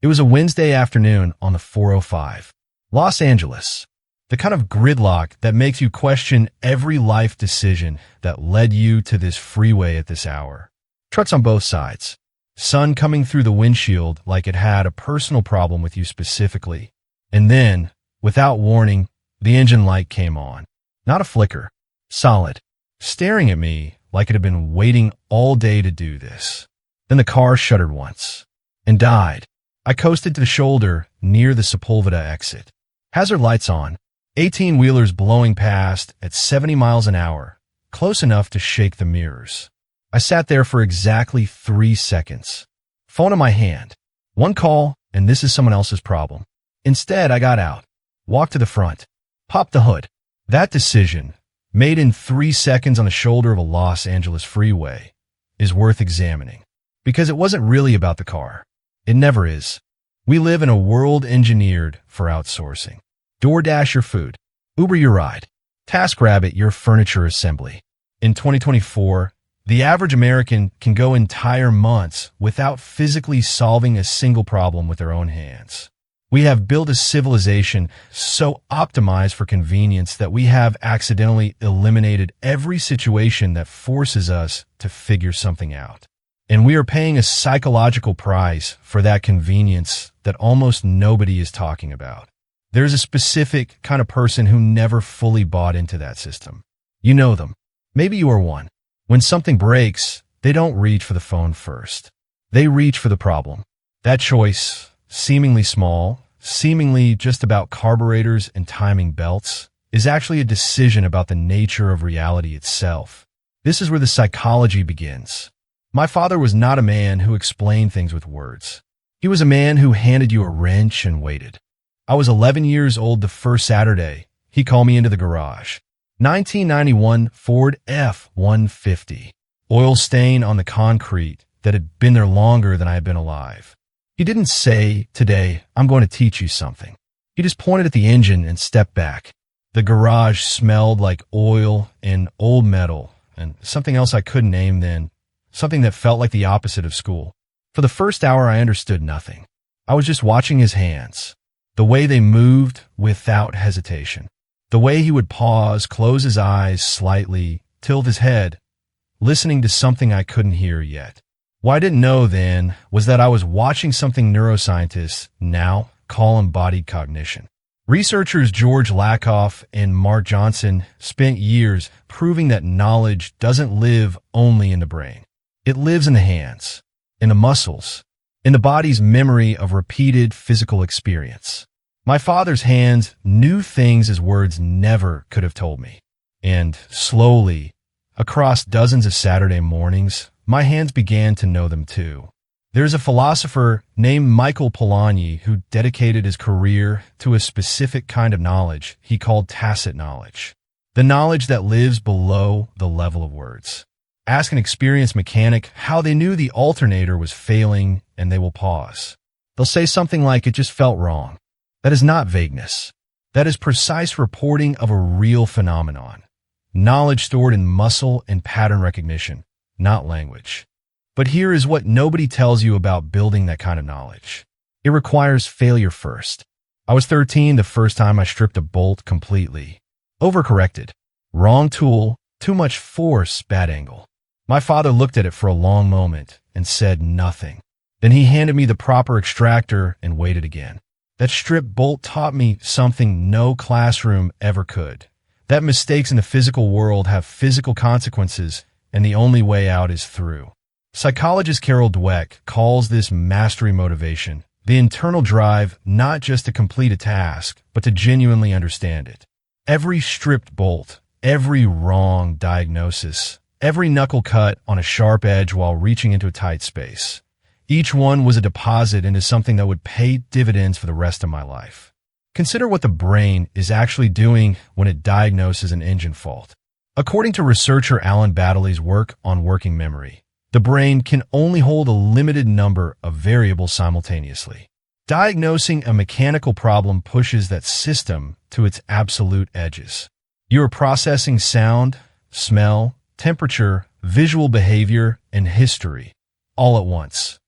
It was a Wednesday afternoon on the 405. Los Angeles. The kind of gridlock that makes you question every life decision that led you to this freeway at this hour. Trucks on both sides. Sun coming through the windshield like it had a personal problem with you specifically. And then, without warning, the engine light came on. Not a flicker. Solid. Staring at me like it had been waiting all day to do this. Then the car shuddered once. And died. I coasted to the shoulder near the Sepulveda exit. Hazard lights on. 18-wheelers blowing past at 70 miles an hour, close enough to shake the mirrors. I sat there for exactly 3 seconds. Phone in my hand. One call, and this is someone else's problem. Instead, I got out, walked to the front, popped the hood. That decision, made in 3 seconds on the shoulder of a Los Angeles freeway, is worth examining. Because it wasn't really about the car. It never is. We live in a world engineered for outsourcing. DoorDash your food. Uber your ride. TaskRabbit your furniture assembly. In 2024, the average American can go entire months without physically solving a single problem with their own hands. We have built a civilization so optimized for convenience that we have accidentally eliminated every situation that forces us to figure something out. And we are paying a psychological price for that convenience that almost nobody is talking about. There's a specific kind of person who never fully bought into that system. You know them. Maybe you are one. When something breaks, they don't reach for the phone first. They reach for the problem. That choice, seemingly small, seemingly just about carburetors and timing belts, is actually a decision about the nature of reality itself. This is where the psychology begins. My father was not a man who explained things with words. He was a man who handed you a wrench and waited. I was 11 years old the first Saturday. He called me into the garage. 1991 Ford F-150. Oil stain on the concrete that had been there longer than I had been alive. He didn't say, "Today, I'm going to teach you something." He just pointed at the engine and stepped back. The garage smelled like oil and old metal and something else I couldn't name then. Something that felt like the opposite of school. For the first hour, I understood nothing. I was just watching his hands. The way they moved without hesitation. The way he would pause, close his eyes slightly, tilt his head, listening to something I couldn't hear yet. What I didn't know then was that I was watching something neuroscientists now call embodied cognition. Researchers George Lakoff and Mark Johnson spent years proving that knowledge doesn't live only in the brain. It lives in the hands, in the muscles, in the body's memory of repeated physical experience. My father's hands knew things his words never could have told me. And slowly, across dozens of Saturday mornings, my hands began to know them too. There's a philosopher named Michael Polanyi who dedicated his career to a specific kind of knowledge he called tacit knowledge. The knowledge that lives below the level of words. Ask an experienced mechanic how they knew the alternator was failing and they will pause. They'll say something like, "It just felt wrong." That is not vagueness. That is precise reporting of a real phenomenon. Knowledge stored in muscle and pattern recognition, not language. But here is what nobody tells you about building that kind of knowledge. It requires failure first. I was 13 the first time I stripped a bolt completely. Overcorrected. Wrong tool, too much force, bad angle. My father looked at it for a long moment and said nothing. Then he handed me the proper extractor and waited again. That stripped bolt taught me something no classroom ever could. That mistakes in the physical world have physical consequences, and the only way out is through. Psychologist Carol Dweck calls this mastery motivation, the internal drive not just to complete a task, but to genuinely understand it. Every stripped bolt, every wrong diagnosis, every knuckle cut on a sharp edge while reaching into a tight space. Each one was a deposit into something that would pay dividends for the rest of my life. Consider what the brain is actually doing when it diagnoses an engine fault. According to researcher Alan Baddeley's work on working memory, the brain can only hold a limited number of variables simultaneously. Diagnosing a mechanical problem pushes that system to its absolute edges. You are processing sound, smell, temperature, visual behavior, and history all at once.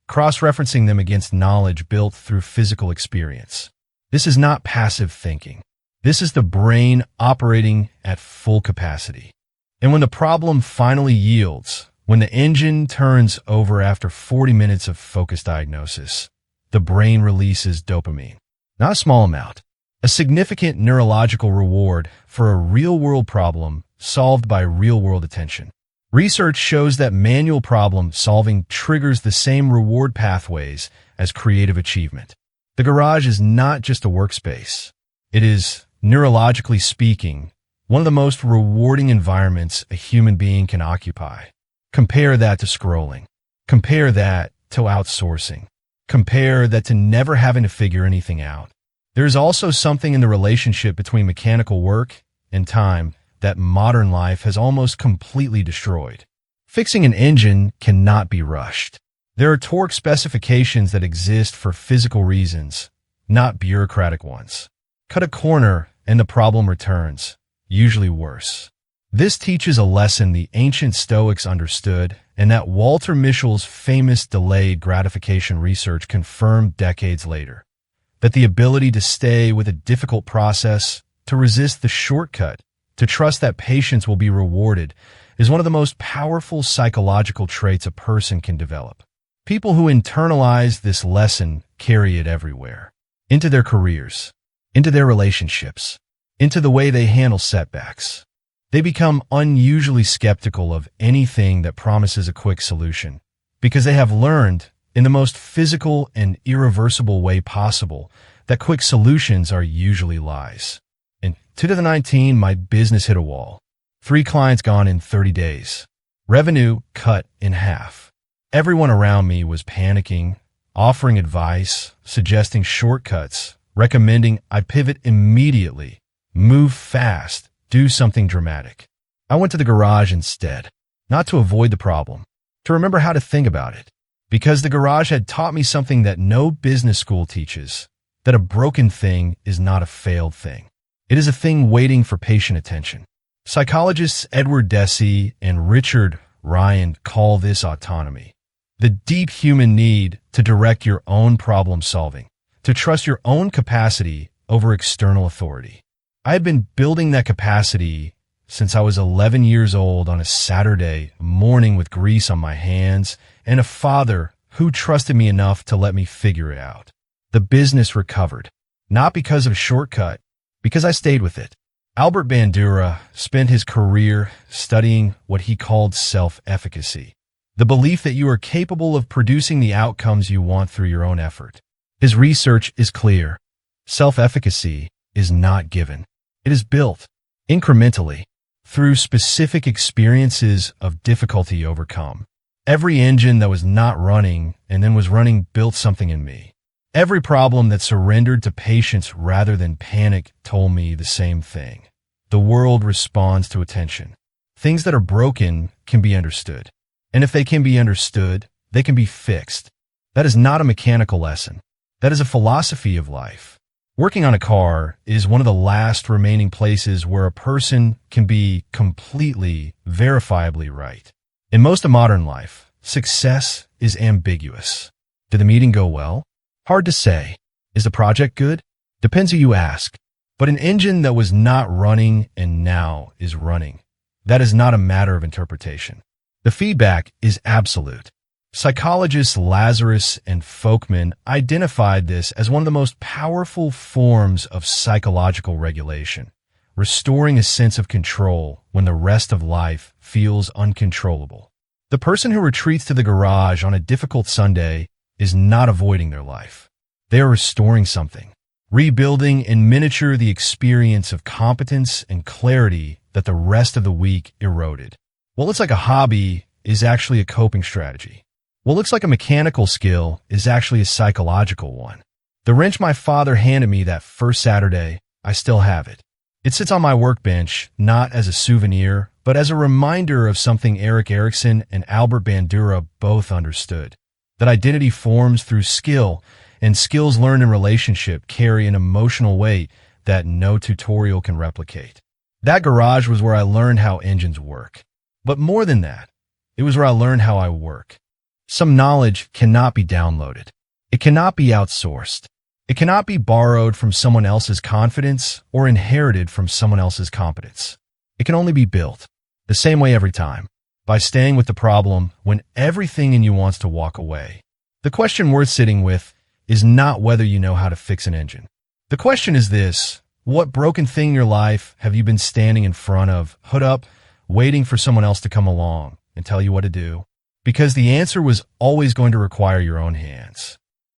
cross-referencing them against knowledge built through physical experience. This is not passive thinking. This is the brain operating at full capacity. And when the problem finally yields, when the engine turns over after 40 minutes of focused diagnosis, the brain releases dopamine. Not a small amount. A significant neurological reward for a real-world problem solved by real-world attention. Research shows that manual problem solving triggers the same reward pathways as creative achievement. The garage is not just a workspace. It is, neurologically speaking, one of the most rewarding environments a human being can occupy. Compare that to scrolling. Compare that to outsourcing. Compare that to never having to figure anything out. There is also something in the relationship between mechanical work and time that modern life has almost completely destroyed. Fixing an engine cannot be rushed. There are torque specifications that exist for physical reasons, not bureaucratic ones. Cut a corner and the problem returns, usually worse. This teaches a lesson the ancient Stoics understood and that Walter Mischel's famous delayed gratification research confirmed decades later. That the ability to stay with a difficult process, to resist the shortcut, to trust that patience will be rewarded, is one of the most powerful psychological traits a person can develop. People who internalize this lesson carry it everywhere. Into their careers, into their relationships, into the way they handle setbacks. They become unusually skeptical of anything that promises a quick solution, because they have learned, in the most physical and irreversible way possible, that quick solutions are usually lies. In 2019, my business hit a wall. 3 clients gone in 30 days. Revenue cut in half. Everyone around me was panicking, offering advice, suggesting shortcuts, recommending I pivot immediately, move fast, do something dramatic. I went to the garage instead, not to avoid the problem, to remember how to think about it. Because the garage had taught me something that no business school teaches, that a broken thing is not a failed thing. It is a thing waiting for patient attention. Psychologists Edward Deci and Richard Ryan call this autonomy. The deep human need to direct your own problem solving, to trust your own capacity over external authority. I had been building that capacity since I was 11 years old on a Saturday morning with grease on my hands and a father who trusted me enough to let me figure it out. The business recovered, not because of a shortcut, because I stayed with it. Albert Bandura spent his career studying what he called self-efficacy, the belief that you are capable of producing the outcomes you want through your own effort. His research is clear. Self-efficacy is not given. It is built, incrementally, through specific experiences of difficulty overcome. Every engine that was not running and then was running built something in me. Every problem that surrendered to patience rather than panic told me the same thing. The world responds to attention. Things that are broken can be understood. And if they can be understood, they can be fixed. That is not a mechanical lesson. That is a philosophy of life. Working on a car is one of the last remaining places where a person can be completely, verifiably right. In most of modern life, success is ambiguous. Did the meeting go well? Hard to say. Is the project good? Depends who you ask. But an engine that was not running and now is running, that is not a matter of interpretation. The feedback is absolute. Psychologists Lazarus and Folkman identified this as one of the most powerful forms of psychological regulation, restoring a sense of control when the rest of life feels uncontrollable. The person who retreats to the garage on a difficult Sunday is not avoiding their life. They are restoring something, rebuilding in miniature the experience of competence and clarity that the rest of the week eroded. What looks like a hobby is actually a coping strategy. What looks like a mechanical skill is actually a psychological one. The wrench my father handed me that first Saturday, I still have it. It sits on my workbench, not as a souvenir, but as a reminder of something Erik Erikson and Albert Bandura both understood. That identity forms through skill, and skills learned in relationship carry an emotional weight that no tutorial can replicate. That garage was where I learned how engines work. But more than that, it was where I learned how I work. Some knowledge cannot be downloaded. It cannot be outsourced. It cannot be borrowed from someone else's confidence or inherited from someone else's competence. It can only be built, the same way every time, by staying with the problem when everything in you wants to walk away. The question worth sitting with is not whether you know how to fix an engine. The question is this: what broken thing in your life have you been standing in front of, hood up, waiting for someone else to come along and tell you what to do? Because the answer was always going to require your own hands.